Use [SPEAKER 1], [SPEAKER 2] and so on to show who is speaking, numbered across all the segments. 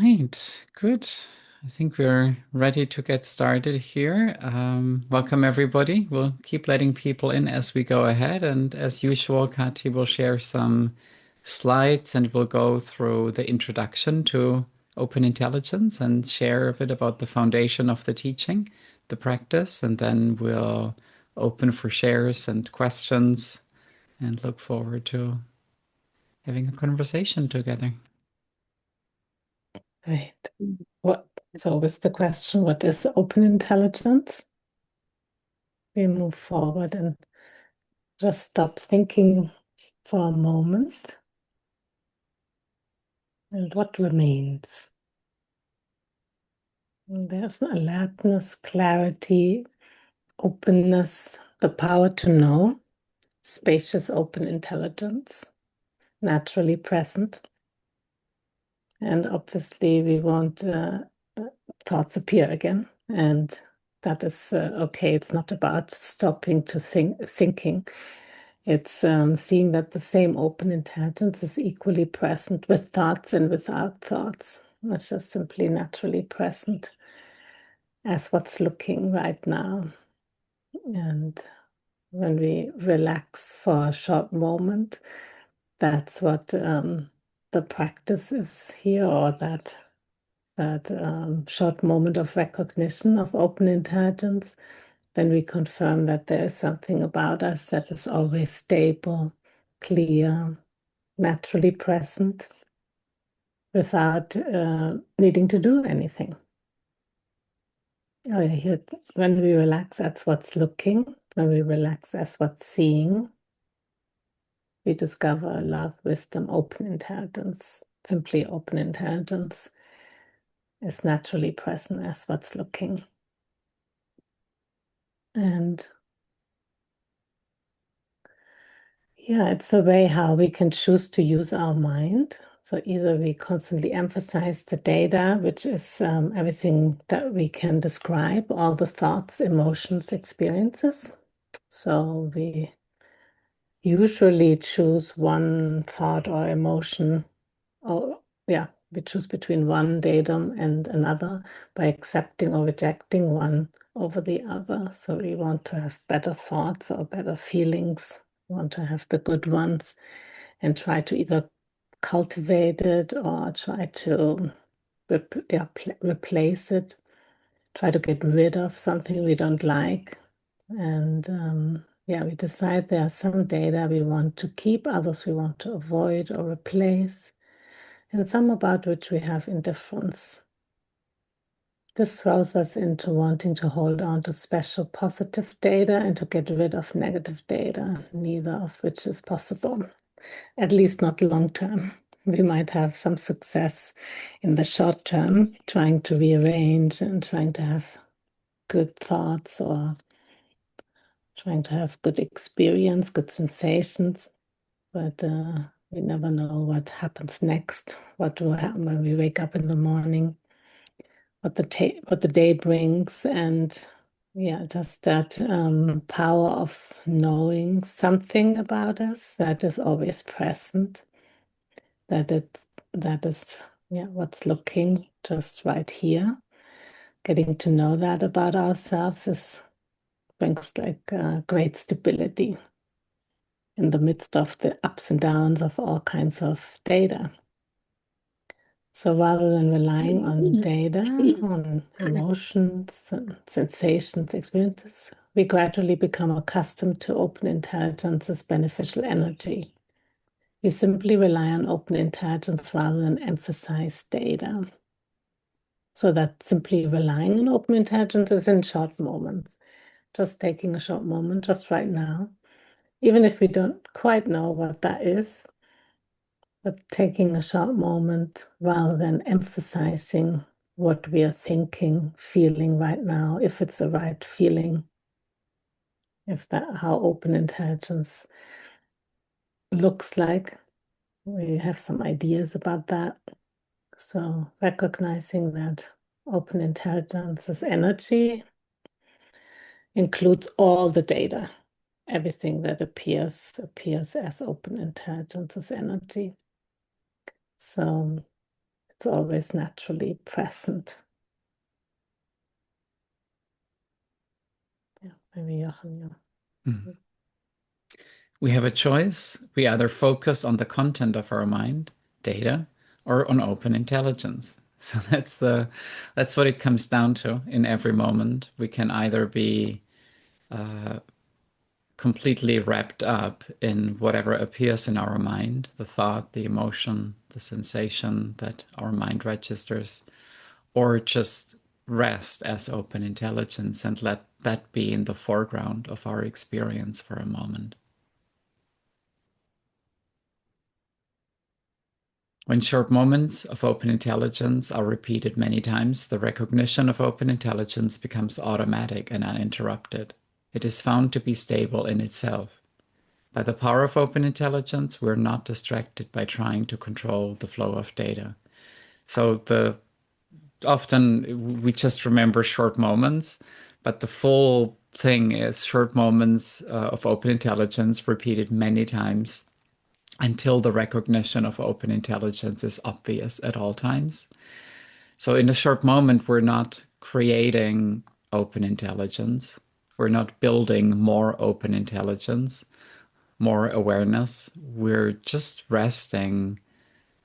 [SPEAKER 1] right, good. I think we're ready to get started here. Welcome, everybody. We'll keep letting people in as we go ahead. And as usual, Kati will share some slides and we'll go through the introduction to open intelligence and share a bit about the foundation of the teaching, the practice, and then we'll open for shares and questions and look forward to having a conversation together.
[SPEAKER 2] Right. So with the question, what is open intelligence? We move forward and just stop thinking for a moment. And what remains? And there's alertness, clarity, openness, the power to know, spacious open intelligence, naturally present. And obviously we want thoughts appear again. And that is okay. It's not about stopping to thinking. It's seeing that the same open intelligence is equally present with thoughts and without thoughts. It's just simply naturally present as what's looking right now. And when we relax for a short moment, that's what the practice is here, or that short moment of recognition of open intelligence. Then we confirm that there is something about us that is always stable, clear, naturally present, without needing to do anything. When we relax, that's what's looking. When we relax, that's what's seeing. We discover love, wisdom, open intelligence. Simply open intelligence is naturally present as what's looking. And yeah, it's a way how we can choose to use our mind. So either we constantly emphasize the data, which is everything that we can describe, all the thoughts, emotions, experiences. So we usually choose one thought or emotion, or we choose between one datum and another by accepting or rejecting one over the other. So we want to have better thoughts or better feelings, we want to have the good ones, and try to either cultivate it or try to replace it, try to get rid of something we don't like. And we decide there are some data we want to keep, others we want to avoid or replace, and some about which we have indifference. This throws us into wanting to hold on to special positive data and to get rid of negative data, neither of which is possible, at least not long term. We might have some success in the short term, trying to rearrange and trying to have good thoughts or trying to have good experience, good sensations, but we never know what happens next, what will happen when we wake up in the morning, what the day brings. And just that power of knowing something about us that is always present, that is what's looking just right here. Getting to know that about ourselves brings like great stability in the midst of the ups and downs of all kinds of data. So rather than relying on data, on emotions, and sensations, experiences, we gradually become accustomed to open intelligence's beneficial energy. We simply rely on open intelligence rather than emphasize data. So that simply relying on open intelligence is in short moments, just taking a short moment, just right now, even if we don't quite know what that is, but taking a short moment rather than emphasizing what we are thinking, feeling right now, if it's the right feeling, if that how open intelligence looks like. We have some ideas about that. So recognizing that open intelligence's energy includes all the data. Everything that appears as open intelligence's energy. So it's always naturally present. Yeah, maybe Jochen, yeah.
[SPEAKER 1] Mm. We have a choice. We either focus on the content of our mind, data, or on open intelligence. So that's what it comes down to in every moment. We can either be completely wrapped up in whatever appears in our mind, the thought, the emotion, the sensation that our mind registers, or just rest as open intelligence and let that be in the foreground of our experience for a moment. When short moments of open intelligence are repeated many times, the recognition of open intelligence becomes automatic and uninterrupted. It is found to be stable in itself. By the power of open intelligence, we're not distracted by trying to control the flow of data. So often we just remember short moments, but the full thing is short moments of open intelligence repeated many times until the recognition of open intelligence is obvious at all times. So in a short moment, we're not creating open intelligence. We're not building more open intelligence, more awareness. We're just resting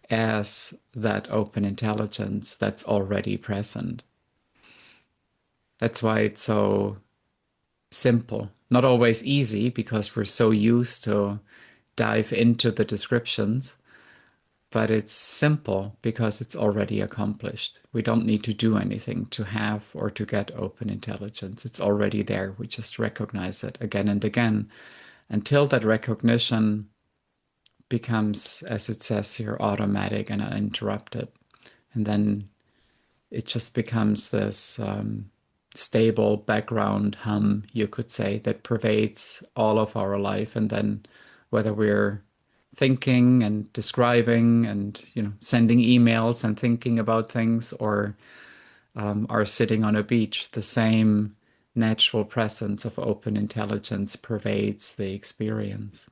[SPEAKER 1] as that open intelligence that's already present. That's why it's so simple. Not always easy because we're so used to dive into the descriptions, but it's simple because it's already accomplished. We don't need to do anything to have or to get open intelligence. It's already there. We just recognize it again and again until that recognition becomes, as it says here, automatic and uninterrupted. And then it just becomes this stable background hum, you could say, that pervades all of our life. And then whether we're thinking and describing and sending emails and thinking about things or are sitting on a beach, the same natural presence of open intelligence pervades the experience.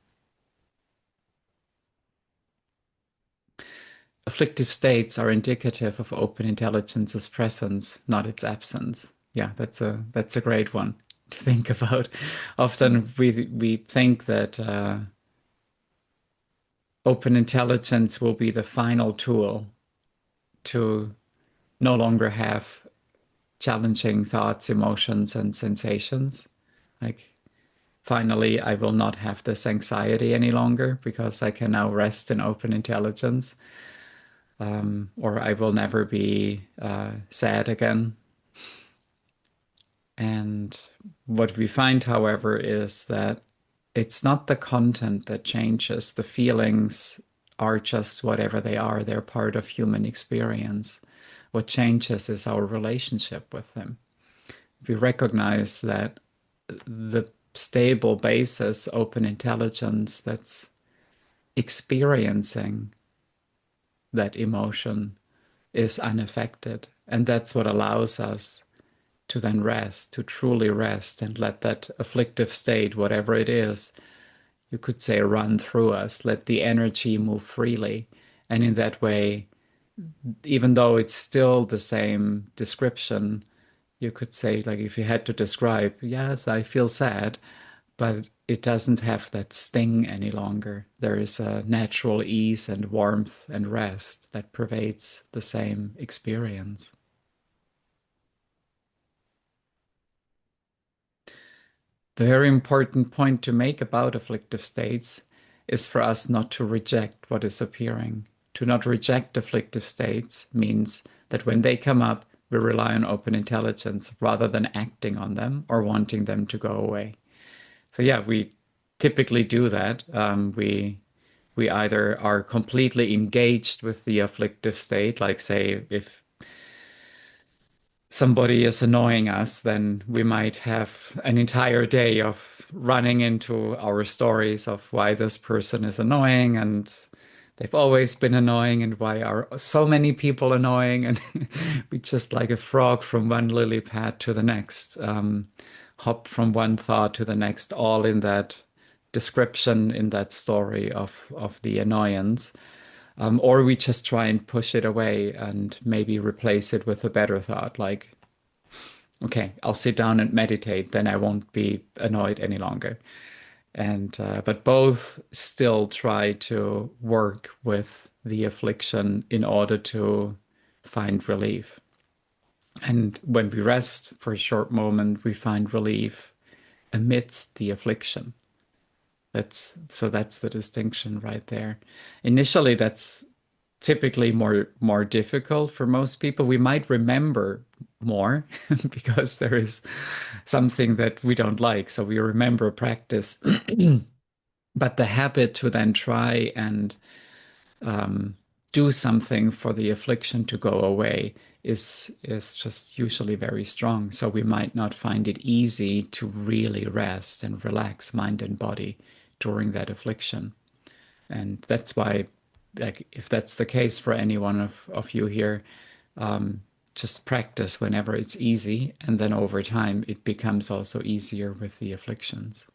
[SPEAKER 1] Afflictive states are indicative of open intelligence's presence, not its absence. Yeah, that's a great one to think about. Often we think that open intelligence will be the final tool to no longer have challenging thoughts, emotions, and sensations. Like, finally, I will not have this anxiety any longer because I can now rest in open intelligence. Or I will never be sad again. And what we find, however, is that it's not the content that changes. The feelings are just whatever they are. They're part of human experience. What changes is our relationship with them. We recognize that the stable basis, open intelligence that's experiencing that emotion is unaffected. And that's what allows us to then rest, to truly rest and let that afflictive state, whatever it is, you could say, run through us, let the energy move freely. And in that way, even though it's still the same description, you could say, like, if you had to describe, yes, I feel sad, but it doesn't have that sting any longer. There is a natural ease and warmth and rest that pervades the same experience. The very important point to make about afflictive states is for us not to reject what is appearing. To not reject afflictive states means that when they come up, we rely on open intelligence rather than acting on them or wanting them to go away. So yeah, we typically do that. We either are completely engaged with the afflictive state, like say if somebody is annoying us, then we might have an entire day of running into our stories of why this person is annoying and they've always been annoying and why are so many people annoying. And we just like a frog from one lily pad to the next, hop from one thought to the next, all in that description, in that story of the annoyance. Or we just try and push it away and maybe replace it with a better thought, like, okay, I'll sit down and meditate, then I won't be annoyed any longer. And but both still try to work with the affliction in order to find relief. And when we rest for a short moment, we find relief amidst the affliction. That's the distinction right there. Initially, that's typically more difficult for most people. We might remember more because there is something that we don't like, so we remember practice. But the habit to then try and um, do something for the affliction to go away is just usually very strong. So we might not find it easy to really rest and relax mind and body during that affliction. And that's why, like, if that's the case for any one of you here, um, just practice whenever it's easy, and then over time it becomes also easier with the afflictions.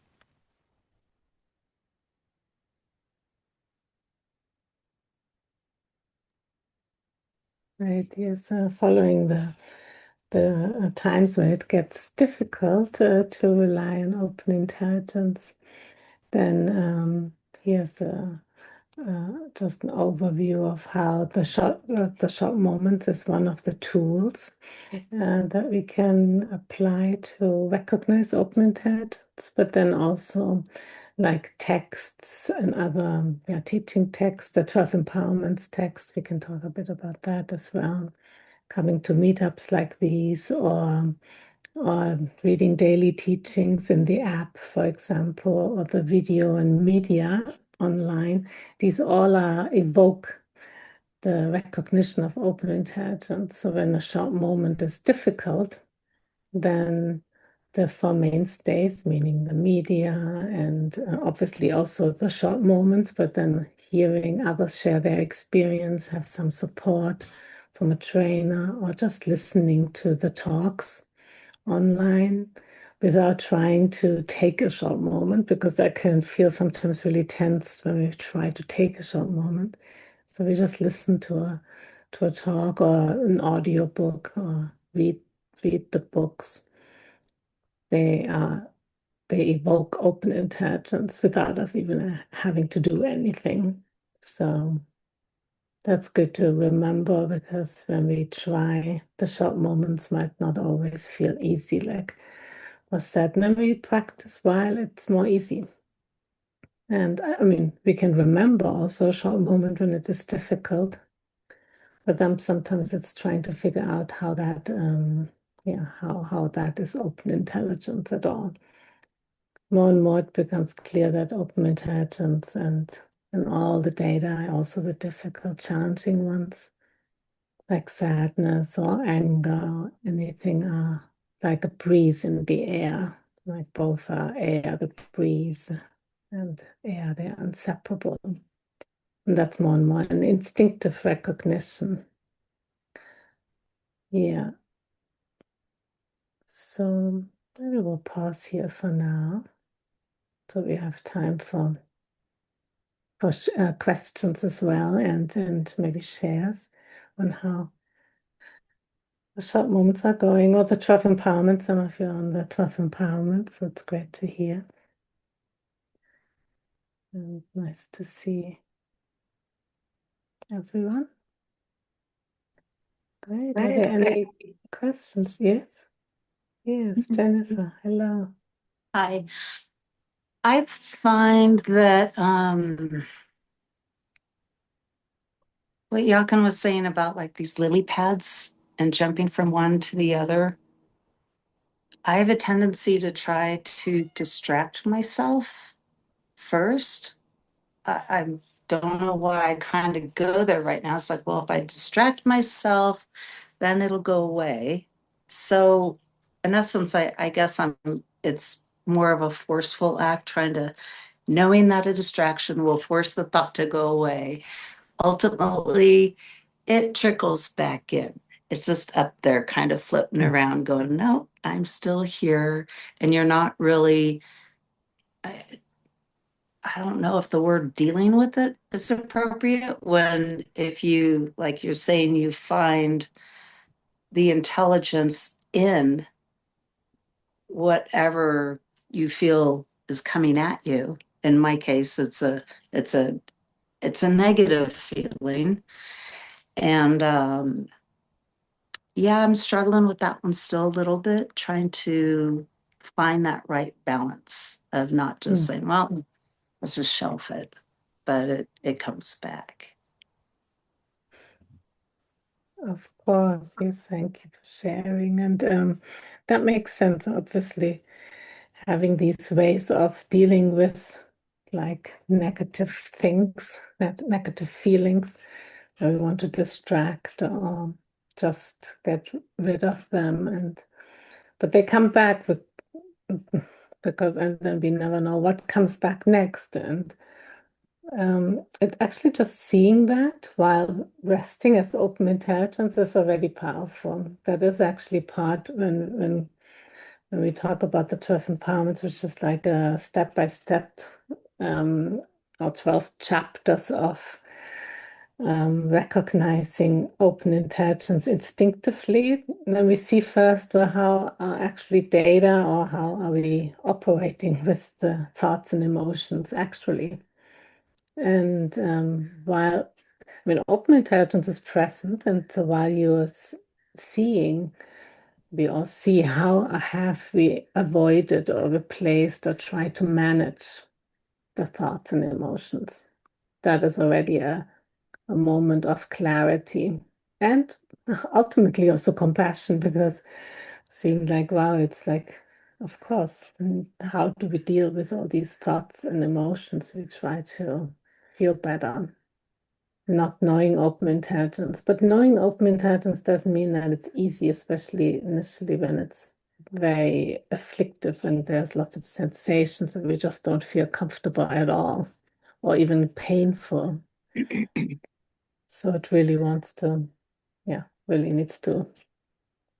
[SPEAKER 2] Right, yes, following the times when it gets difficult to rely on open intelligence, then here's just an overview of how the short moments is one of the tools that we can apply to recognize open intelligence, but then also like texts and other teaching texts, the 12 empowerments text, we can talk a bit about that as well. Coming to meetups like these, or reading daily teachings in the app, for example, or the video and media online. These all evoke the recognition of open intelligence. So when a short moment is difficult, then the four mainstays, meaning the media and obviously also the short moments, but then hearing others share their experience, have some support from a trainer, or just listening to the talks online without trying to take a short moment, because that can feel sometimes really tense when we try to take a short moment. So we just listen to a talk or an audio book or read the books. They they evoke open intelligence without us even having to do anything. So that's good to remember, because when we try, the short moments might not always feel easy, like was said. And then we practice while it's more easy. And I mean, we can remember also a short moment when it is difficult, but then sometimes it's trying to figure out how that, how that is open intelligence at all. More and more it becomes clear that open intelligence and all the data, also the difficult, challenging ones, like sadness or anger, anything like a breeze in the air, like both are air, the breeze and air, they're inseparable. And that's more and more an instinctive recognition. Yeah. So maybe we'll pause here for now, so we have time for questions as well, and maybe shares on how the short moments are going, or the 12 empowerment. Some of you are on the 12 empowerment, so it's great to hear. And nice to see everyone. Great. Are there any questions? Yes. Yes, Jennifer. Hello.
[SPEAKER 3] Hi. I find that what Yakan was saying about like these lily pads and jumping from one to the other, I have a tendency to try to distract myself first. I don't know why I kind of go there right now. It's like, well, if I distract myself, then it'll go away. So, in essence, I guess it's more of a forceful act, trying to, knowing that a distraction will force the thought to go away. Ultimately, it trickles back in. It's just up there, kind of floating around, going, no, I'm still here. And you're not really, I don't know if the word dealing with it is appropriate when, if you, like you're saying, you find the intelligence in whatever you feel is coming at you. In my case, it's a negative feeling. And yeah, I'm struggling with that one still a little bit, trying to find that right balance of not just saying, well, let's just shelf it, but it comes back.
[SPEAKER 2] Of course, yes, thank you for sharing. And that makes sense, obviously, having these ways of dealing with like negative things, negative feelings, that we want to distract or just get rid of them. But they come back because, and then we never know what comes back next. And it actually just seeing that while resting as open intelligence is already powerful. That is actually part when we talk about the 12 empowerments, which is like a step-by-step or 12 chapters of recognizing open intelligence instinctively. And then we see first, well, how are actually data, or how are we operating with the thoughts and emotions actually. And while, I mean, open intelligence is present, and so while you're seeing, we all see how have we avoided or replaced or tried to manage the thoughts and emotions. That is already a moment of clarity and ultimately also compassion, because seeing like, wow, it's like, of course, and how do we deal with all these thoughts and emotions? We try to feel better. Not knowing open intelligence, but knowing open intelligence doesn't mean that it's easy, especially initially when it's very afflictive and there's lots of sensations and we just don't feel comfortable at all, or even painful. So it really wants to, really needs to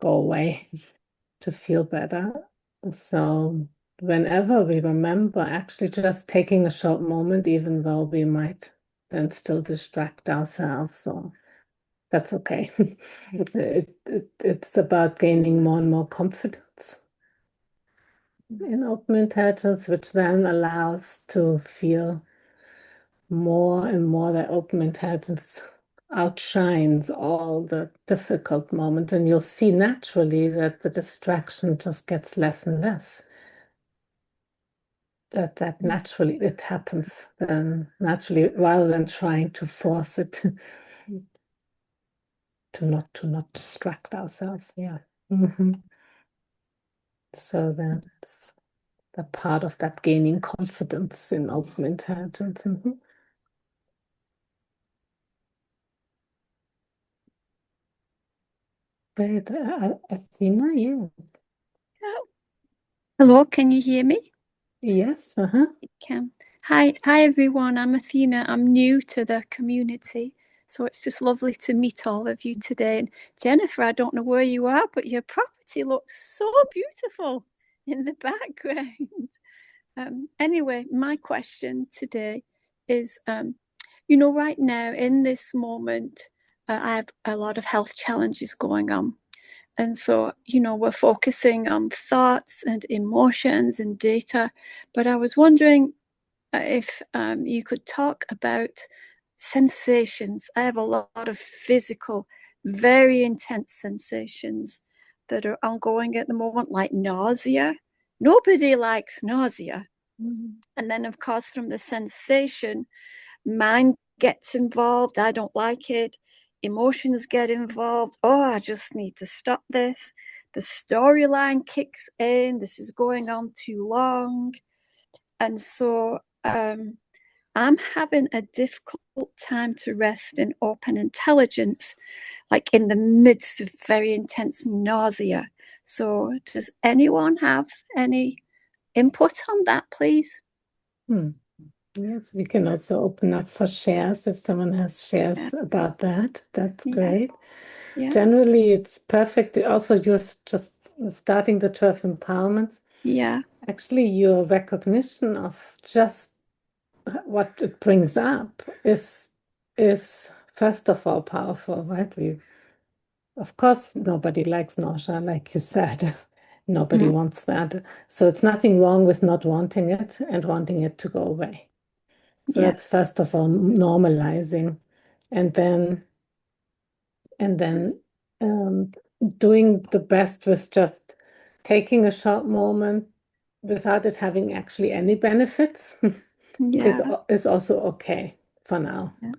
[SPEAKER 2] go away to feel better. So whenever we remember, actually just taking a short moment, even though we might then still distract ourselves, so that's okay. It's about gaining more and more confidence in open intelligence, which then allows to feel more and more that open intelligence outshines all the difficult moments, and you'll see naturally that the distraction just gets less and less. That naturally it happens then naturally, rather than trying to force it to not distract ourselves. Yeah. So that's the part of that gaining confidence in open intelligence. Great. Athena, yeah.
[SPEAKER 4] Hello, can you hear me?
[SPEAKER 2] Yes.
[SPEAKER 4] You can. Hi everyone. I'm Athena. I'm new to the community, so it's just lovely to meet all of you today. And Jennifer, I don't know where you are, but your property looks so beautiful in the background. Anyway, my question today is, right now in this moment, I have a lot of health challenges going on. And so, we're focusing on thoughts and emotions and data. But I was wondering if you could talk about sensations. I have a lot of physical, very intense sensations that are ongoing at the moment, like nausea. Nobody likes nausea. And then, of course, from the sensation, mind gets involved. I don't like it. Emotions get involved. Oh, I just need to stop this. The storyline kicks in. This is going on too long. And so I'm having a difficult time to rest in open intelligence, like in the midst of very intense nausea. So does anyone have any input on that, please?
[SPEAKER 2] Yes, we can also open up for shares if someone has shares about that. That's great.
[SPEAKER 4] Yeah.
[SPEAKER 2] Generally, it's perfect. Also, you're just starting the 12 empowerments.
[SPEAKER 4] Yeah.
[SPEAKER 2] Actually, your recognition of just what it brings up is first of all powerful, right? Of course, nobody likes nausea, like you said. Nobody wants that. So it's nothing wrong with not wanting it and wanting it to go away. So
[SPEAKER 4] Yeah.
[SPEAKER 2] that's first of all normalizing, and then and then doing the best with just taking a short moment without it having actually any benefits is
[SPEAKER 4] Yeah.
[SPEAKER 2] is also okay for now.
[SPEAKER 4] Yeah.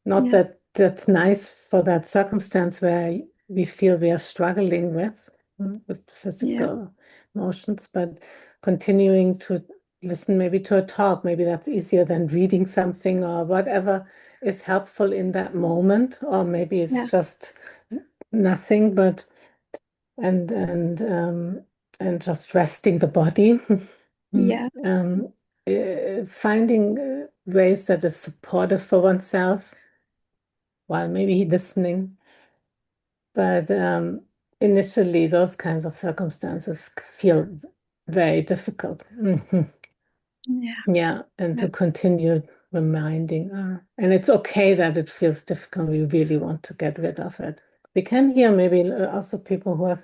[SPEAKER 2] Not
[SPEAKER 4] Yeah.
[SPEAKER 2] that that's nice for that circumstance where we feel we are struggling with the
[SPEAKER 4] Yeah.
[SPEAKER 2] physical emotions, but continuing to listen maybe to a talk, maybe that's easier than reading something or whatever is helpful in that moment, or maybe it's
[SPEAKER 4] Yeah.
[SPEAKER 2] just nothing, but and and um, and just resting the body.
[SPEAKER 4] Yeah.
[SPEAKER 2] Finding ways that is supportive for oneself while maybe listening. But initially, those kinds of circumstances feel very difficult.
[SPEAKER 4] Yeah.
[SPEAKER 2] Yeah, and
[SPEAKER 4] Yeah.
[SPEAKER 2] to continue reminding, and it's okay that it feels difficult. We really want to get rid of it. We can hear maybe also people who have,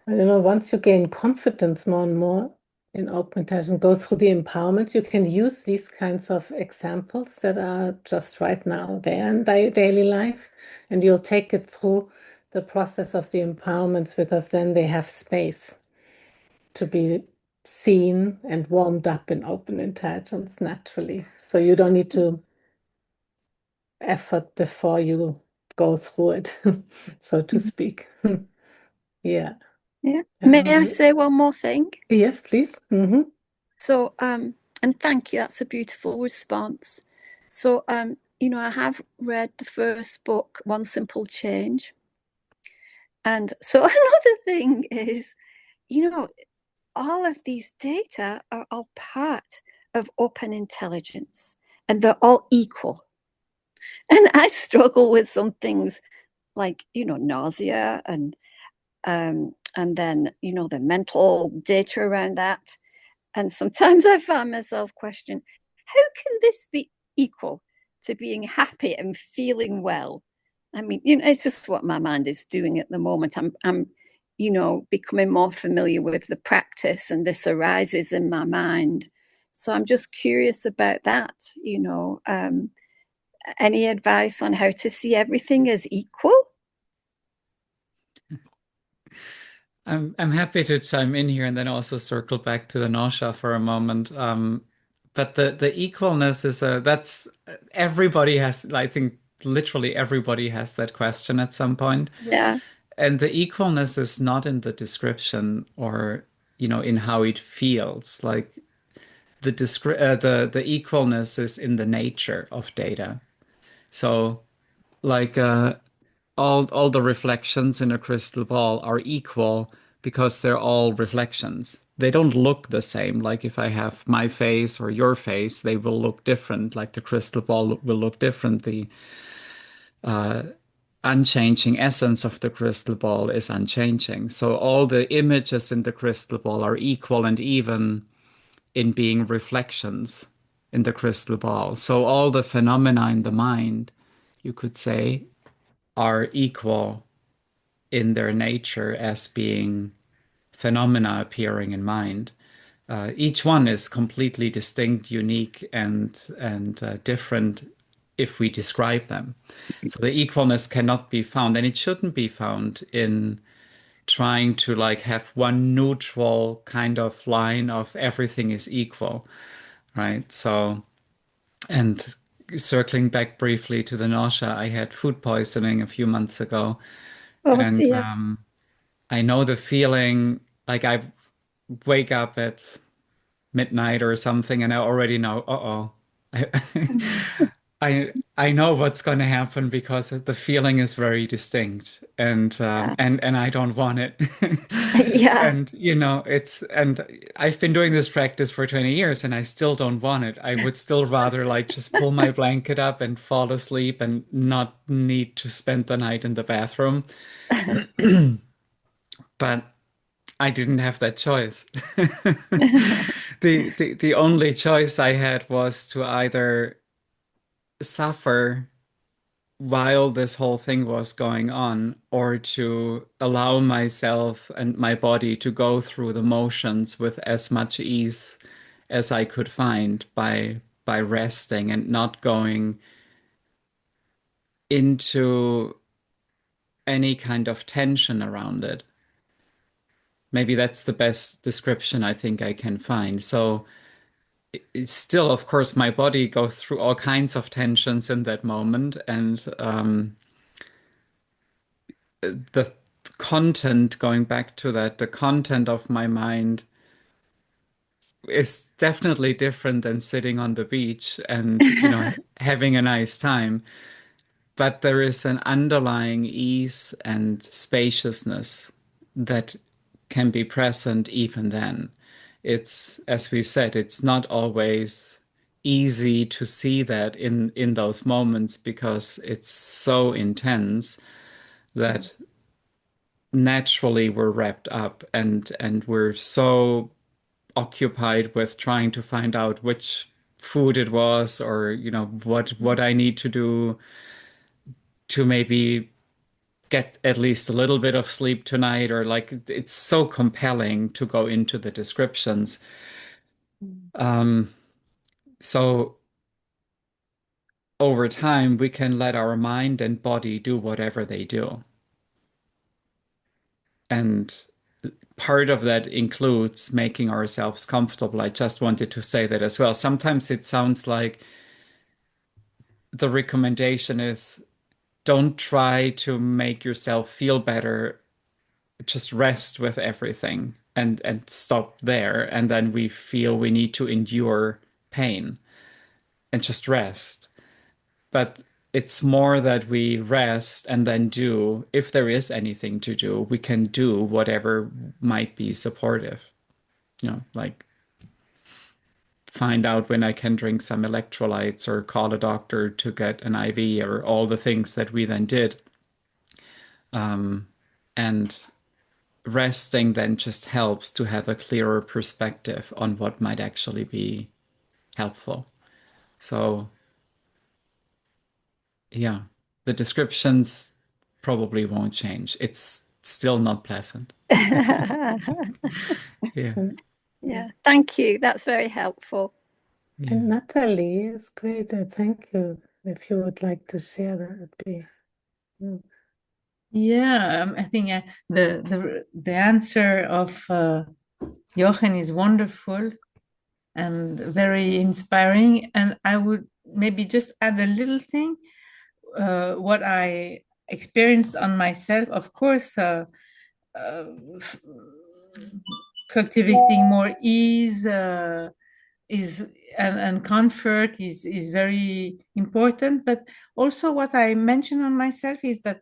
[SPEAKER 2] once you gain confidence more and more in open meditation, go through the empowerments, you can use these kinds of examples that are just right now there in daily life, and you'll take it through the process of the empowerments because then they have space to be seen and warmed up in open intelligence naturally. So you don't need to effort before you go through it, so to
[SPEAKER 4] Mhm.
[SPEAKER 2] speak. Yeah.
[SPEAKER 4] Yeah. May I say one more thing?
[SPEAKER 2] Yes, please.
[SPEAKER 4] So, and thank you. That's a beautiful response. So, I have read the first book, One Simple Change. And so another thing is, all of these data are all part of open intelligence and they're all equal. And I struggle with some things like, nausea and then, the mental data around that. And sometimes I find myself questioning, how can this be equal to being happy and feeling well? I mean, it's just what my mind is doing at the moment. I'm becoming more familiar with the practice, and this arises in my mind. So I'm just curious about that. Any advice on how to see everything as equal?
[SPEAKER 1] I'm happy to chime in here and then also circle back to the nausea for a moment. But the equalness is that's everybody has, I think literally everybody has that question at some point.
[SPEAKER 4] Yeah.
[SPEAKER 1] And the equalness is not in the description or, in how it feels. Like the equalness is in the nature of data. So like all the reflections in a crystal ball are equal because they're all reflections. They don't look the same. Like if I have my face or your face, they will look different. Like the crystal ball will look different. The unchanging essence of the crystal ball is unchanging. So all the images in the crystal ball are equal and even in being reflections in the crystal ball. So all the phenomena in the mind, you could say, are equal in their nature as being phenomena appearing in mind. Each one is completely distinct, unique, and different if we describe them. So the equalness cannot be found, and it shouldn't be found in trying to like have one neutral kind of line of everything is equal, right? So, and circling back briefly to the nausea, I had food poisoning a few months ago,
[SPEAKER 4] Oh
[SPEAKER 1] and
[SPEAKER 4] dear.
[SPEAKER 1] I know the feeling like I wake up at midnight or something, and I already know, uh-oh. I know what's going to happen because the feeling is very distinct, and I don't want it.
[SPEAKER 4] Yeah.
[SPEAKER 1] And and I've been doing this practice for 20 years, and I still don't want it. I would still rather like just pull my blanket up and fall asleep and not need to spend the night in the bathroom. But I didn't have that choice. The only choice I had was to either suffer while this whole thing was going on, or to allow myself and my body to go through the motions with as much ease as I could find by resting and not going into any kind of tension around it. Maybe that's the best description I think I can find. So it's still, of course, my body goes through all kinds of tensions in that moment, and the content, going back to that, the content of my mind is definitely different than sitting on the beach and, having a nice time. But there is an underlying ease and spaciousness that can be present even then. It's, as we said, it's not always easy to see that in those moments because it's so intense that naturally we're wrapped up and we're so occupied with trying to find out which food it was, or what I need to do to maybe get at least a little bit of sleep tonight, or like it's so compelling to go into the descriptions. um so over time we can let our mind and body do whatever they do, and part of that includes making ourselves comfortable. I just wanted to say that as well. Sometimes it sounds like the recommendation is, don't try to make yourself feel better, just rest with everything and stop there. And then we feel we need to endure pain and just rest. But it's more that we rest and then do, if there is anything to do, we can do whatever might be supportive. Like find out when I can drink some electrolytes or call a doctor to get an IV, or all the things that we then did. And resting then just helps to have a clearer perspective on what might actually be helpful. So, yeah, the descriptions probably won't change. It's still not pleasant. Yeah.
[SPEAKER 4] Yeah, thank you. That's very helpful.
[SPEAKER 1] Yeah.
[SPEAKER 2] And Natalie is great. Thank you. If you would like to share, that would be.
[SPEAKER 5] Yeah, I think the answer of Jochen is wonderful and very inspiring. And I would maybe just add a little thing. What I experienced on myself, of course, cultivating more ease is and comfort is very important. But also, what I mentioned on myself is that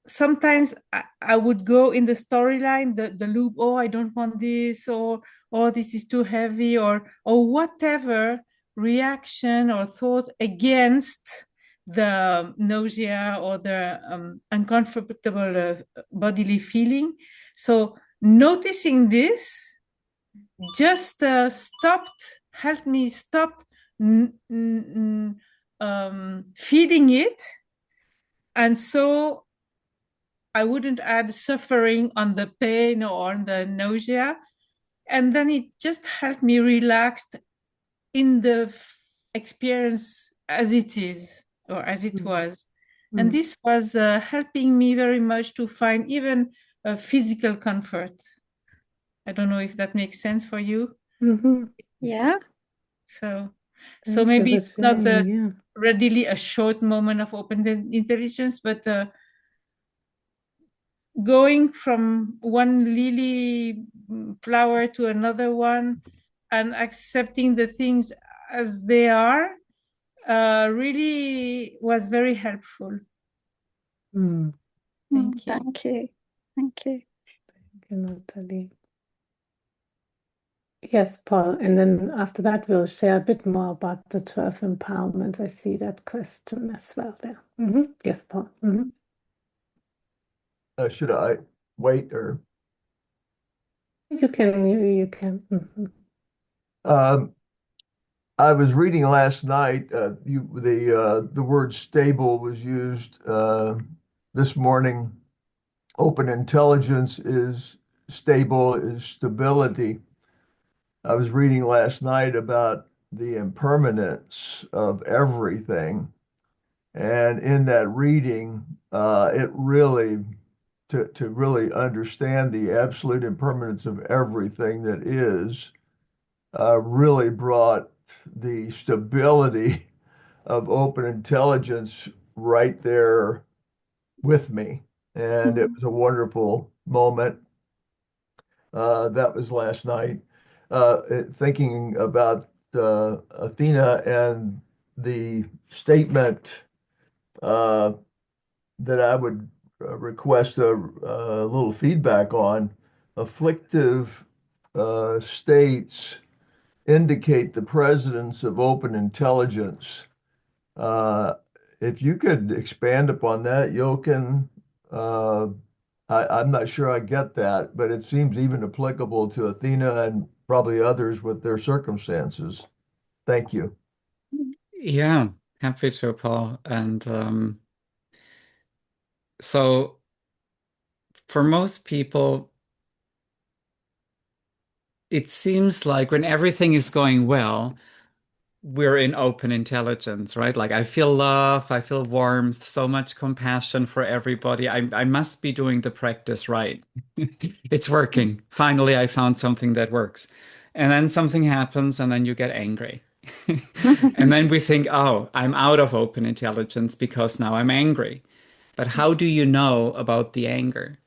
[SPEAKER 5] sometimes I would go in the storyline, the loop. Oh, I don't want this, or oh, this is too heavy, or whatever reaction or thought against the nausea or the uncomfortable bodily feeling. So noticing this just helped me stop feeding it, and so I wouldn't add suffering on the pain or on the nausea. And then it just helped me relax in the experience as it is, or as it was. And this was helping me very much to find even physical comfort. I don't know if that makes sense for you.
[SPEAKER 4] Yeah.
[SPEAKER 5] So
[SPEAKER 2] Thank
[SPEAKER 5] maybe
[SPEAKER 2] you for
[SPEAKER 5] it's not
[SPEAKER 2] sharing,
[SPEAKER 5] readily a short moment of open intelligence, but going from one lily flower to another one and accepting the things as they are really was very helpful.
[SPEAKER 2] Mm.
[SPEAKER 5] Thank you.
[SPEAKER 4] Thank you. Thank you.
[SPEAKER 2] Thank you, Natalie. Yes, Paul. And then after that, we'll share a bit more about the 12 empowerments. I see that question as well there. Yes, Paul.
[SPEAKER 6] Should I wait or?
[SPEAKER 2] You can.
[SPEAKER 6] Um, I was reading last night. The word stable was used this morning. Open intelligence is stable, is stability. I was reading last night about the impermanence of everything, and in that reading, it really to really understand the absolute impermanence of everything that is really brought the stability of open intelligence right there with me. And it was a wonderful moment. That was last night. Thinking about Athena and the statement uh, that I would request a little feedback on. Afflictive states indicate the presence of open intelligence. Uh, if you could expand upon that, Jochen, uh, I'm not sure I get that, but it seems even applicable to Athena and probably others with their circumstances. Thank you.
[SPEAKER 1] Yeah, happy to, Paul. And so for most people, it seems like when everything is going well, we're in open intelligence, right? Like I feel love, I feel warmth, so much compassion for everybody. I must be doing the practice right. It's working. Finally, I found something that works. And then something happens, and then you get angry. And then we think, oh, I'm out of open intelligence because now I'm angry. But how do you know about the anger?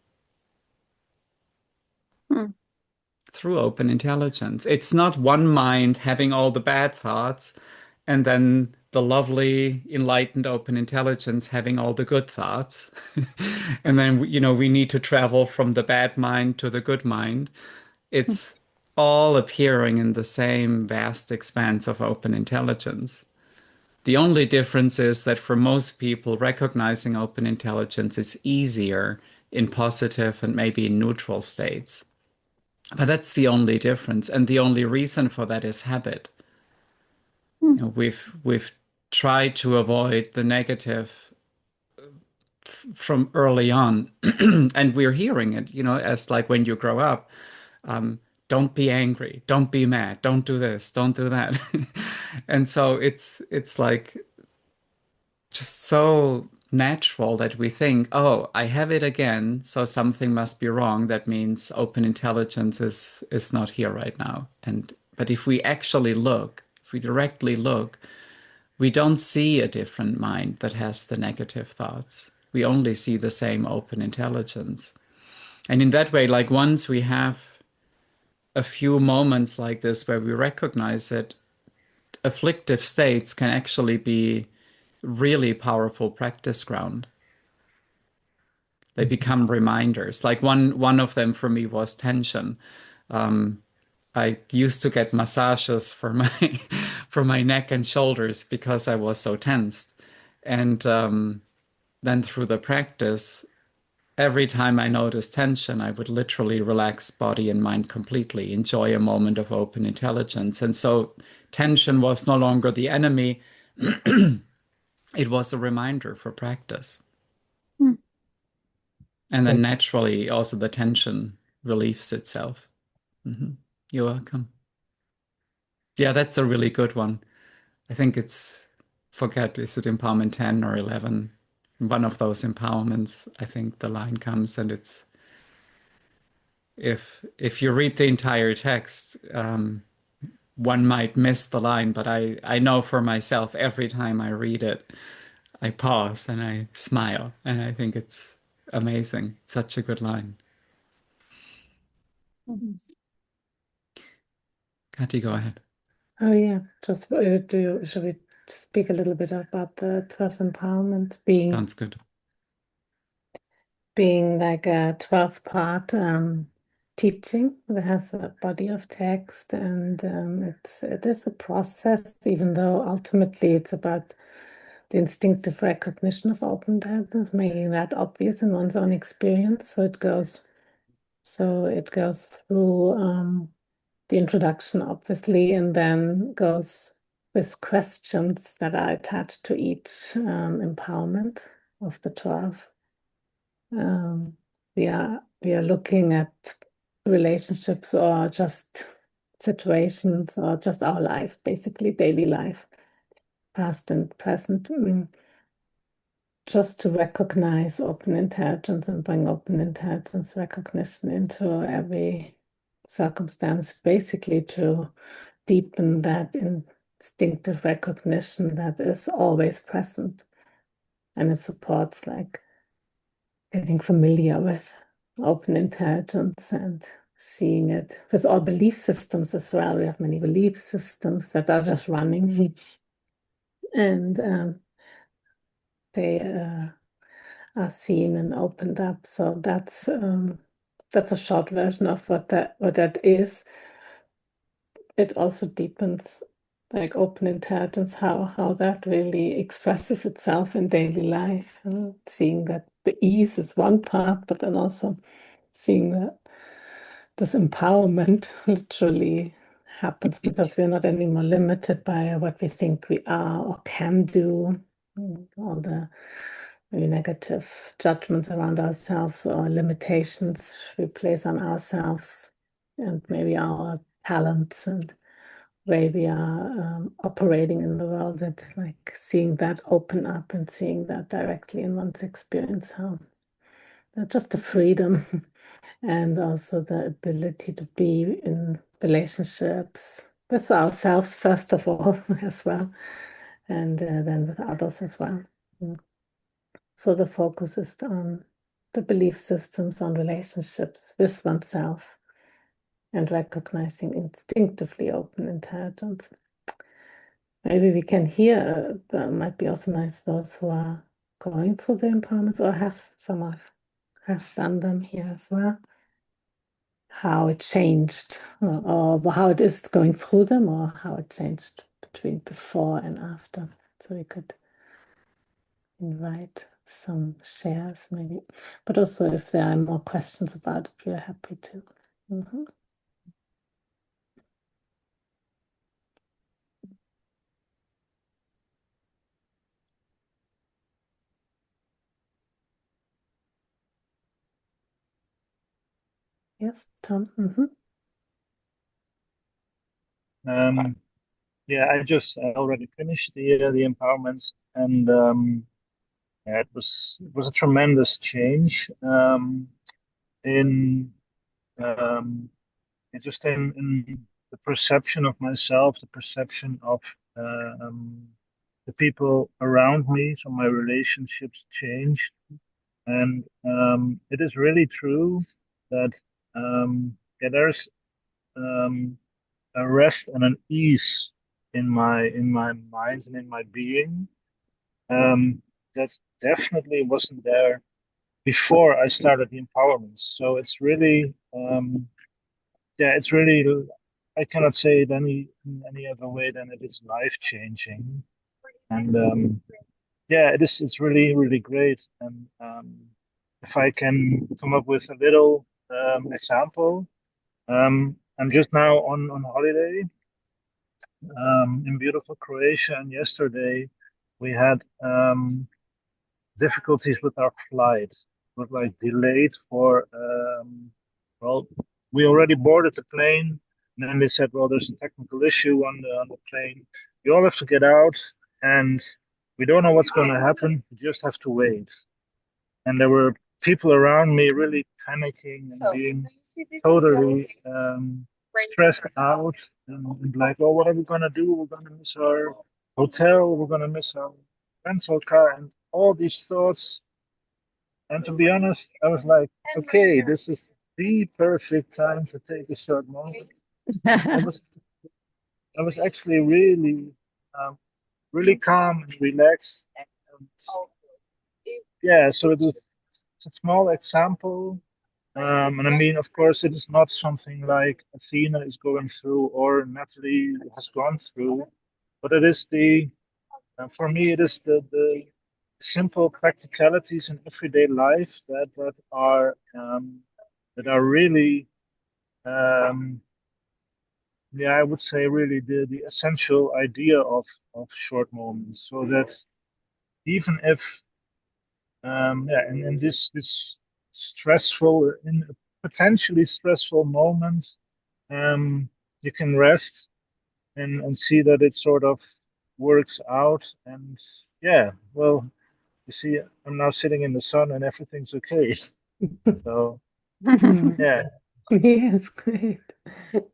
[SPEAKER 1] Through open intelligence. It's not one mind having all the bad thoughts and then the lovely, enlightened, open intelligence having all the good thoughts. And then, we need to travel from the bad mind to the good mind. It's all appearing in the same vast expanse of open intelligence. The only difference is that for most people, recognizing open intelligence is easier in positive and maybe in neutral states. But that's the only difference. And the only reason for that is habit. We've tried to avoid the negative from early on. And we're hearing it, as like when you grow up, don't be angry, don't be mad, don't do this, don't do that. And so it's like just so natural that we think, oh, I have it again, so something must be wrong. That means open intelligence is not here right now. But if we actually look, if we directly look, we don't see a different mind that has the negative thoughts. We only see the same open intelligence. And in that way, like once we have a few moments like this where we recognize it, afflictive states can actually be really powerful practice ground. They become reminders. Like one of them for me was tension. I used to get massages for my for my neck and shoulders because I was so tensed. And then through the practice, every time I noticed tension, I would literally relax body and mind completely, enjoy a moment of open intelligence. And so tension was no longer the enemy. It was a reminder for practice. And then naturally, also the tension relieves itself. You're welcome. Yeah, that's a really good one. I think forget, is it empowerment 10 or 11? One of those empowerments, I think the line comes and it's, if you read the entire text, one might miss the line, but I know for myself, every time I read it, I pause and I smile, and I think it's amazing. Such a good line. Kati, go ahead.
[SPEAKER 2] Oh yeah, just should we speak a little bit about the 12 empowerments
[SPEAKER 1] Sounds good.
[SPEAKER 2] being like a 12-part teaching that has a body of text, and it is a process, even though ultimately it's about the instinctive recognition of open intelligence, making that obvious in one's own experience. So it goes through the introduction, obviously, and then goes with questions that are attached to each empowerment of the 12. We are looking at relationships or just situations or just our life, basically daily life, past and present, just to recognize open intelligence and bring open intelligence recognition into every circumstance, basically to deepen that instinctive recognition that is always present. And it supports like getting familiar with open intelligence and seeing it with all belief systems as well. We have many belief systems that are just running, and they are seen and opened up. So that's a short version of what that is. It also deepens like open intelligence, how that really expresses itself in daily life, seeing that the ease is one part, but then also seeing that this empowerment literally happens because we're not anymore limited by what we think we are or can do, all the maybe negative judgments around ourselves or limitations we place on ourselves, and maybe our talents and way we are operating in the world, that like seeing that open up and seeing that directly in one's experience, how just the freedom and also the ability to be in relationships with ourselves first of all as well, and then with others as well. So the focus is on the belief systems, on relationships with oneself, and recognizing instinctively open intelligence. Maybe we can hear, might be also nice, those who are going through the empowerments or have done them here as well, how it changed, or how it is going through them, or how it changed between before and after. So we could invite some shares maybe, but also if there are more questions about it, we are happy to. Yes, Tom.
[SPEAKER 7] Yeah, I already finished the empowerments, and yeah, it was a tremendous change in just in the perception of myself, the perception of the people around me. So my relationships changed, and it is really true that yeah, there's a rest and an ease in my mind and in my being that definitely wasn't there before I started the empowerment. So it's really yeah, it's really, I cannot say it in any other way than it is life changing. And yeah, it's really really great. And if I can come up with a little example, I'm just now on holiday in beautiful Croatia, and yesterday we had difficulties with our flight. It was like delayed for well, we already boarded the plane, and then they said, well, there's a technical issue on the plane. You all have to get out, and we don't know what's going to happen. We just have to wait. And there were people around me really panicking and being totally stressed out, and like, oh, what are we going to do? We're going to miss our hotel. We're going to miss our rental car, and all these thoughts. And to be honest, I was like, okay, this is the perfect time to take a short moment. I was I was actually really really calm and relaxed. And, yeah, so it was a small example. And I mean, of course, it is not something like Athena is going through or Natalie has gone through, but it is for me, it is the simple practicalities in everyday life that are really yeah, I would say really the essential idea of short moments, so that even if yeah, in this stressful, in a potentially stressful moment, you can rest and see that it sort of works out. And yeah, well, you see, I'm now sitting in the sun and everything's okay. So yeah,
[SPEAKER 2] Yes, great.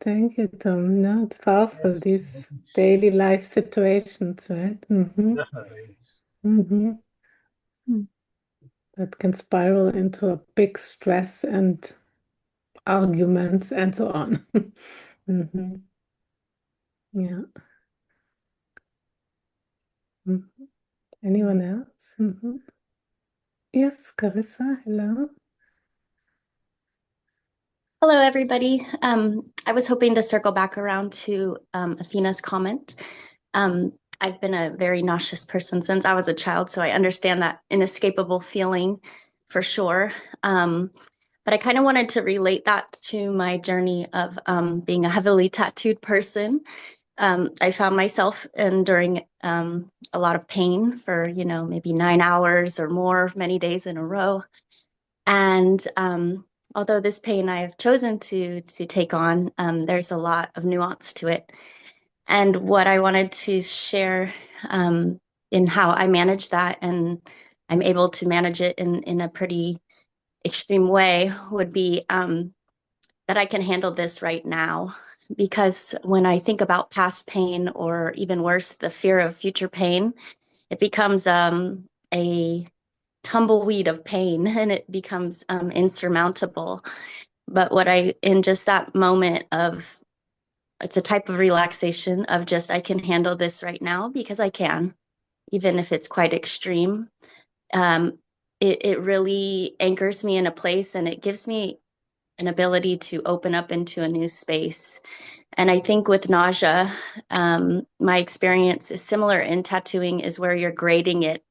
[SPEAKER 2] Thank you, Tom. No, it's powerful, these daily life situations, right?
[SPEAKER 7] definitely.
[SPEAKER 2] That can spiral into a big stress and arguments and so on. Yeah. Anyone else? Yes, Carissa, hello.
[SPEAKER 8] Hello, everybody. I was hoping to circle back around to Athena's comment. I've been a very nauseous person since I was a child, so I understand that inescapable feeling for sure. But I kind of wanted to relate that to my journey of being a heavily tattooed person. I found myself enduring a lot of pain for, maybe 9 hours or more, many days in a row. And although this pain I've chosen to take on, there's a lot of nuance to it. And what I wanted to share in how I manage that, and I'm able to manage it in a pretty extreme way, would be that I can handle this right now. Because when I think about past pain, or even worse, the fear of future pain, it becomes a tumbleweed of pain, and it becomes insurmountable. But in just that moment of, it's a type of relaxation of just, I can handle this right now because I can, even if it's quite extreme. It really anchors me in a place, and it gives me an ability to open up into a new space. And I think with nausea, my experience is similar in tattooing, is where you're grading it,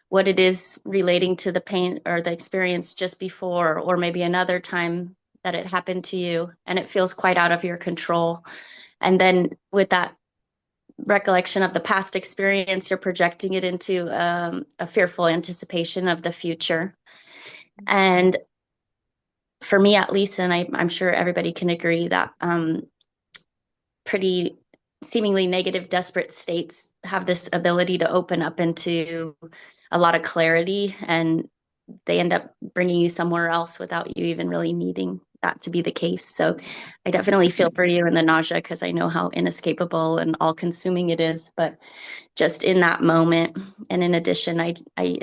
[SPEAKER 8] what it is relating to the pain or the experience just before, or maybe another time that it happened to you, and it feels quite out of your control. And then with that recollection of the past experience, you're projecting it into a fearful anticipation of the future. And for me, at least, and I'm sure everybody can agree, that pretty seemingly negative, desperate states have this ability to open up into a lot of clarity, and they end up bringing you somewhere else without you even really needing that to be the case. So I definitely feel for you in the nausea, because I know how inescapable and all-consuming it is. But just in that moment, and in addition, I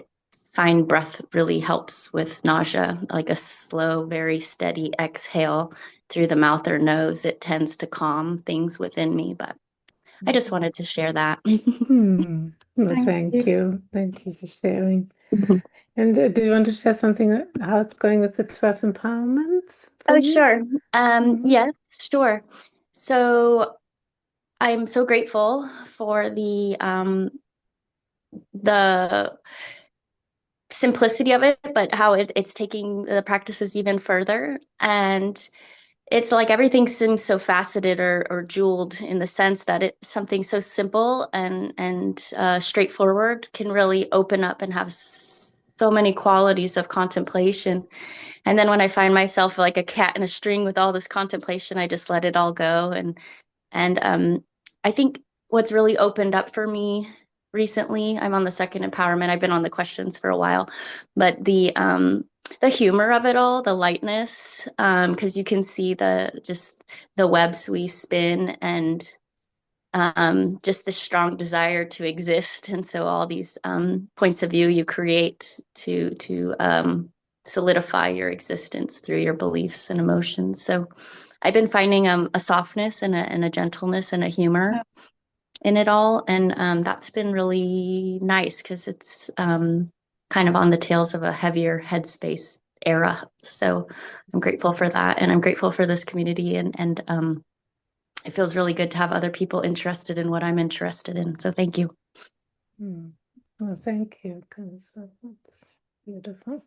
[SPEAKER 8] find breath really helps with nausea, like a slow, very steady exhale through the mouth or nose. It tends to calm things within me. But I just wanted to share that.
[SPEAKER 2] Well, thank you. Thank you for sharing. And do you want to share something, how it's going with the 12 empowerments?
[SPEAKER 8] Oh, sure. Yes, sure. So I'm so grateful for the simplicity of it, but how it's taking the practices even further. And it's like everything seems so faceted or jeweled, in the sense that it's something so simple and straightforward can really open up and have so many qualities of contemplation. And then when I find myself like a cat in a string with all this contemplation, I just let it all go. And I think what's really opened up for me recently, I'm on the second empowerment. I've been on the questions for a while, but the humor of it all, the lightness, because you can see the webs we spin, and just the strong desire to exist. And so all these points of view you create to solidify your existence through your beliefs and emotions. So I've been finding a softness and a gentleness and a humor in it all. And that's been really nice, because it's kind of on the tails of a heavier headspace era. So I'm grateful for that. And I'm grateful for this community. And it feels really good to have other people interested in what I'm interested in. So thank you.
[SPEAKER 2] Well, thank you, because that's beautiful.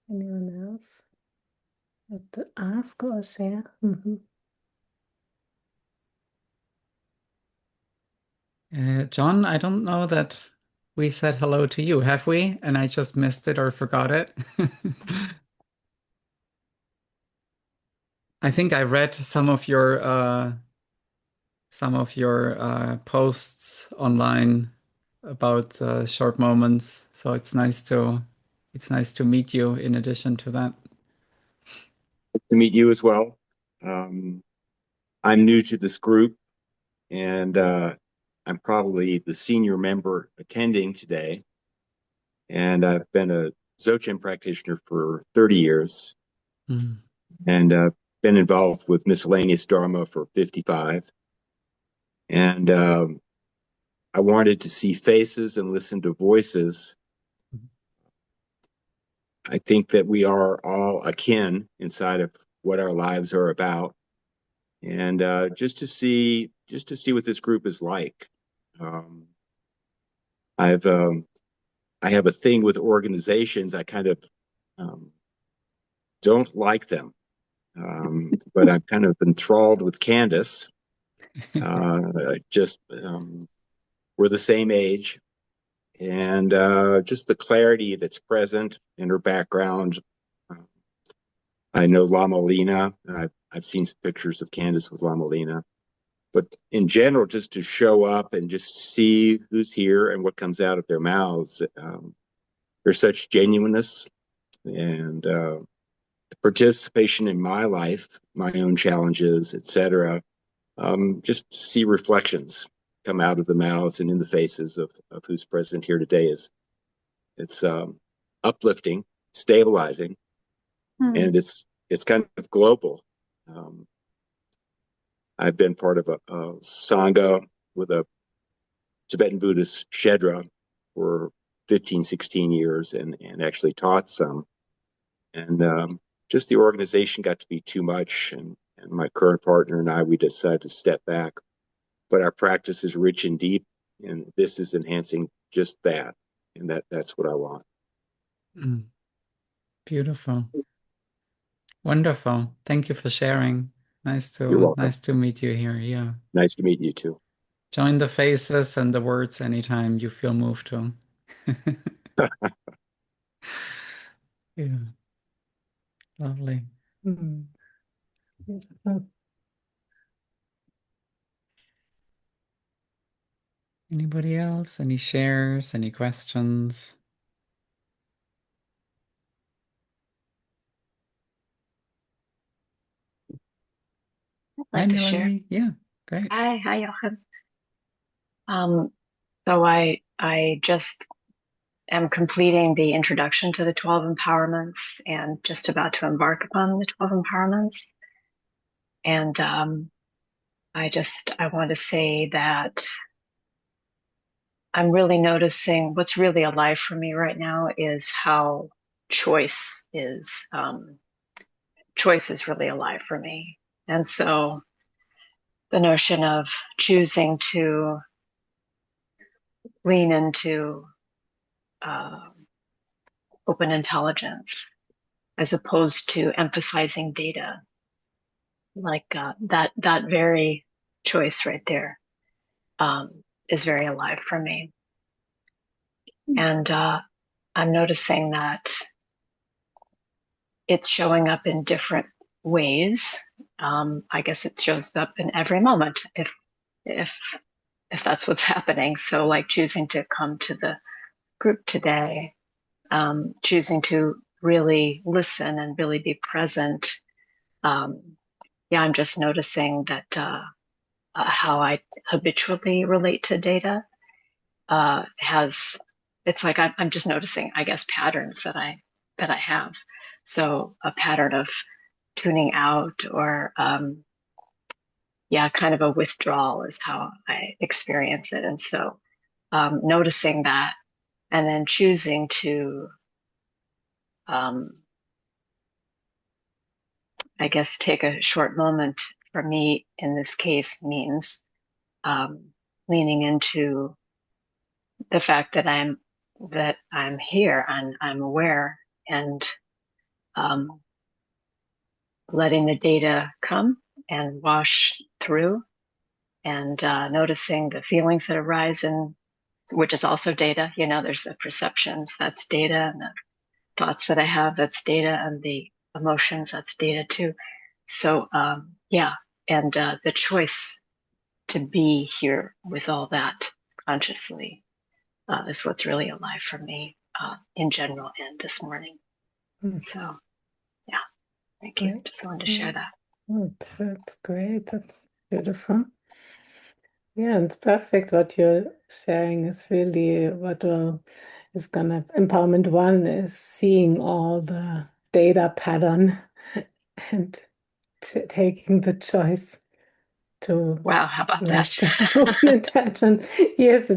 [SPEAKER 2] Anyone else have to ask or share?
[SPEAKER 1] John, I don't know that we said hello to you, have we? And I just missed it or forgot it. I think I read some of your posts online about short moments. So it's nice to meet you in addition to that.
[SPEAKER 9] To meet you as well. I'm new to this group, and I'm probably the senior member attending today. And I've been a Dzogchen practitioner for 30 years, and been involved with miscellaneous Dharma for 55. And I wanted to see faces and listen to voices. I think that we are all akin inside of what our lives are about. And just to see what this group is like. I have a thing with organizations. I kind of don't like them, but I'm kind of enthralled with Candace. We're the same age, and just the clarity that's present in her background. I know Lama Lina. I've seen some pictures of Candace with Lama Lina. But in general, just to show up and just see who's here and what comes out of their mouths, there's such genuineness, and the participation in my life, my own challenges, etc. Just to see reflections come out of the mouths and in the faces of who's present here today it's uplifting, stabilizing, and it's kind of global. I've been part of a Sangha with a Tibetan Buddhist Shedra for 15, 16 years and actually taught some. And just the organization got to be too much. And my current partner and I, we decided to step back. But our practice is rich and deep, and this is enhancing just that. And that's what I want.
[SPEAKER 1] Beautiful. Wonderful. Thank you for sharing.
[SPEAKER 9] You're welcome.
[SPEAKER 1] Nice to meet you here. Yeah.
[SPEAKER 9] Nice to meet you too.
[SPEAKER 1] Join the faces and the words anytime you feel moved to. Yeah. Lovely. Anybody else? Any shares? Any questions?
[SPEAKER 10] I'd like to
[SPEAKER 1] Melanie.
[SPEAKER 10] share.
[SPEAKER 1] Yeah, great.
[SPEAKER 10] Hi, Jochen. So I just am completing the introduction to the 12 empowerments and just about to embark upon the 12 empowerments. And I want to say that I'm really noticing what's really alive for me right now is how choice is really alive for me. And so the notion of choosing to lean into open intelligence as opposed to emphasizing data, like that very choice right there is very alive for me. And I'm noticing that it's showing up in different ways. I guess it shows up in every moment if that's what's happening. So like choosing to come to the group today, choosing to really listen and really be present. I'm just noticing that how I habitually relate to data it's like I'm just noticing, I guess, patterns that I have. So a pattern of tuning out or kind of a withdrawal is how I experience it. And so noticing that and then choosing to I guess take a short moment for me in this case means leaning into the fact that I'm that I'm here and I'm aware, and letting the data come and wash through, and noticing the feelings that arise, and which is also data. You know, there's the perceptions, that's data, and the thoughts that I have, that's data, and the emotions, that's data too. So yeah, and the choice to be here with all that consciously is what's really alive for me in general and this morning. So yeah, thank you. Just wanted to share that.
[SPEAKER 2] That's great. That's beautiful. Yeah, it's perfect. What you're sharing is really what is gonna empowerment one is seeing all the data pattern and taking the choice to
[SPEAKER 10] Wow, how about
[SPEAKER 2] rest
[SPEAKER 10] that?
[SPEAKER 2] as open intention. Yes,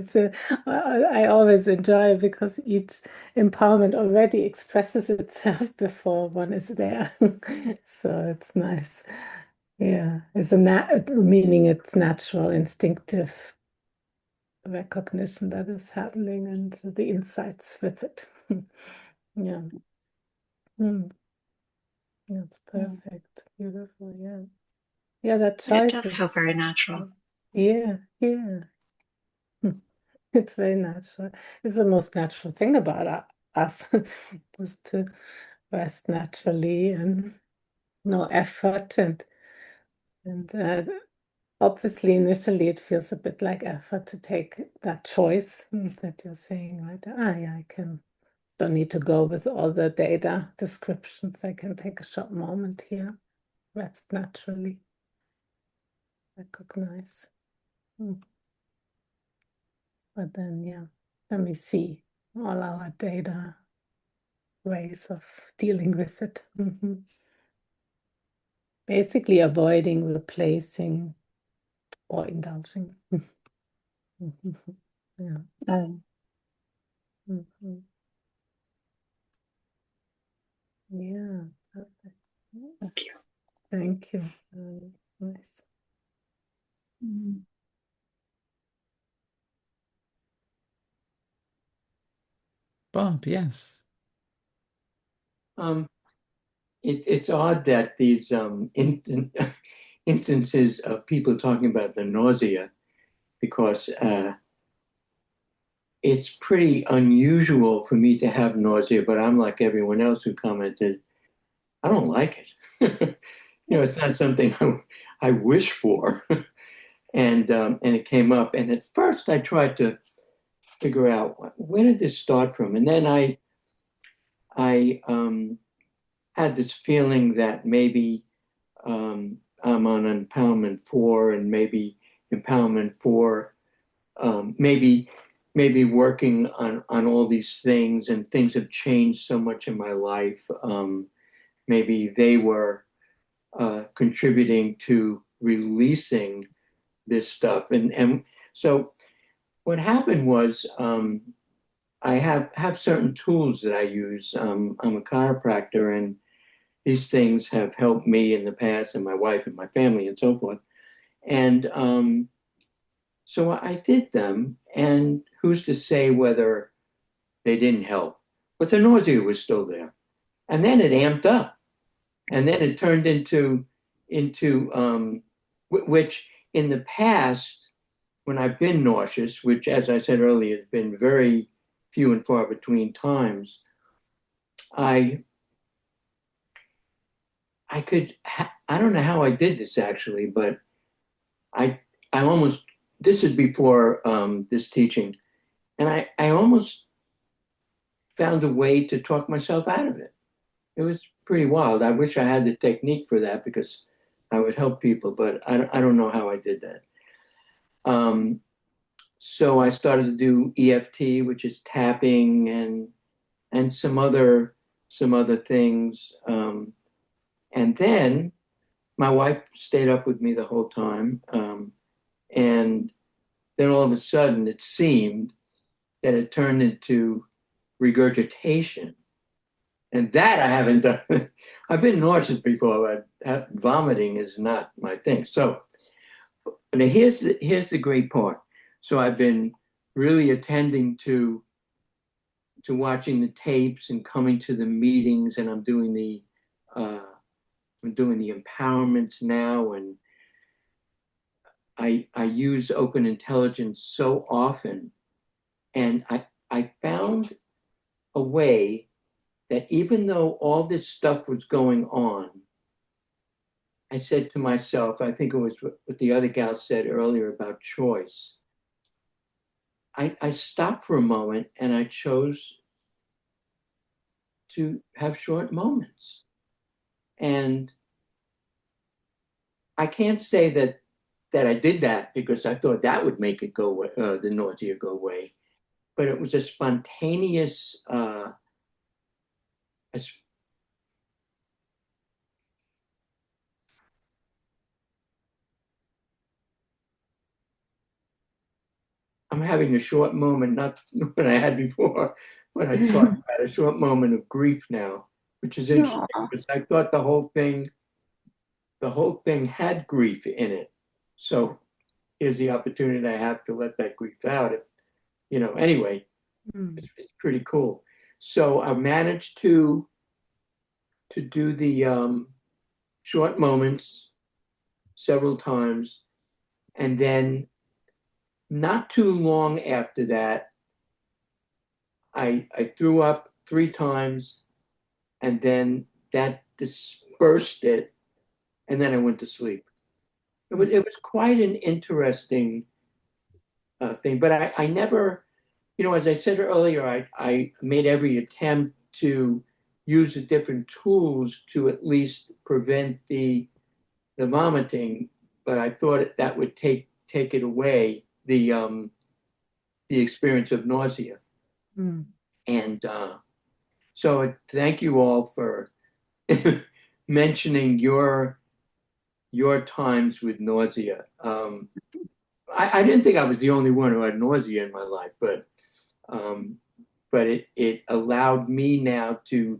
[SPEAKER 2] I always enjoy it because each empowerment already expresses itself before one is there. So it's nice. Yeah, it's meaning it's natural, instinctive recognition that is happening and the insights with it. Yeah. That's perfect. Beautiful. Yeah. Yeah, that
[SPEAKER 10] It
[SPEAKER 2] choice
[SPEAKER 10] does feel
[SPEAKER 2] is,
[SPEAKER 10] very natural.
[SPEAKER 2] yeah. It's very natural. It's the most natural thing about us, is to rest naturally and no effort. And obviously, initially, it feels a bit like effort to take that choice that you're saying, right? Yeah, don't need to go with all the data descriptions. I can take a short moment here, rest naturally, recognize. But then, yeah, let me see all our data ways of dealing with it. Basically, avoiding, replacing, or indulging. Yeah. Yeah. Perfect.
[SPEAKER 10] Thank you.
[SPEAKER 2] Thank you. Nice.
[SPEAKER 1] Bob, yes.
[SPEAKER 11] It's odd that these instances of people talking about the nausea, because it's pretty unusual for me to have nausea, but I'm like everyone else who commented, I don't like it. It's not something I wish for. And it came up. And at first I tried to figure out where did this start from? And then I had this feeling that maybe I'm on empowerment 4, and maybe empowerment 4, maybe working on all these things, and things have changed so much in my life. Maybe they were contributing to releasing this stuff. And so what happened was I have certain tools that I use. I'm a chiropractor, and these things have helped me in the past, and my wife and my family and so forth. And so I did them, and who's to say whether they didn't help? But the nausea was still there. And then it amped up. And then it turned into which in the past, when I've been nauseous, which, as I said earlier, has been very few and far between times, I could, I don't know how I did this actually, but I almost, this is before this teaching, and I almost found a way to talk myself out of it. It was pretty wild. I wish I had the technique for that, because I would help people, but I don't know how I did that. So I started to do EFT, which is tapping, and some other things. And then my wife stayed up with me the whole time. And then all of a sudden, it seemed that it turned into regurgitation. And that I haven't done. I've been nauseous before, but vomiting is not my thing. So now here's the great part. So I've been really attending to watching the tapes and coming to the meetings, and I'm doing the empowerments now, and I use open intelligence so often, and I found a way that even though all this stuff was going on, I said to myself, I think it was what the other gal said earlier about choice. I stopped for a moment and I chose to have short moments. And I can't say that I did that because I thought that would make it go away, the nausea go away. But it was a spontaneous, I'm having a short moment, not what I had before, but I thought about a short moment of grief now, which is interesting because I thought the whole thing had grief in it. So here's the opportunity I have to let that grief out. If anyway, it's pretty cool. So I managed to do the short moments several times, and then not too long after that, I threw up 3 times, and then that dispersed it, and then I went to sleep. It was quite an interesting thing, but I never, as I said earlier, I made every attempt to use the different tools to at least prevent the vomiting, but I thought that would take it away, the experience of nausea. And so thank you all for mentioning your times with nausea. I didn't think I was the only one who had nausea in my life, but it allowed me now to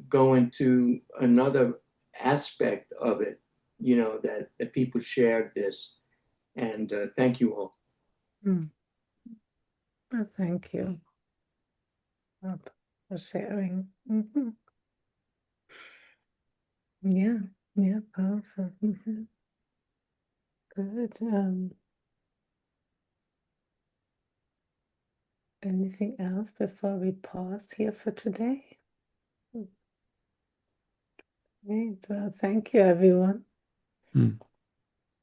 [SPEAKER 11] go into another aspect of it, that people shared this. And thank you all.
[SPEAKER 2] Oh, thank you for sharing. Yeah, powerful. Good. Anything else before we pause here for today? Great. Well, thank you, everyone.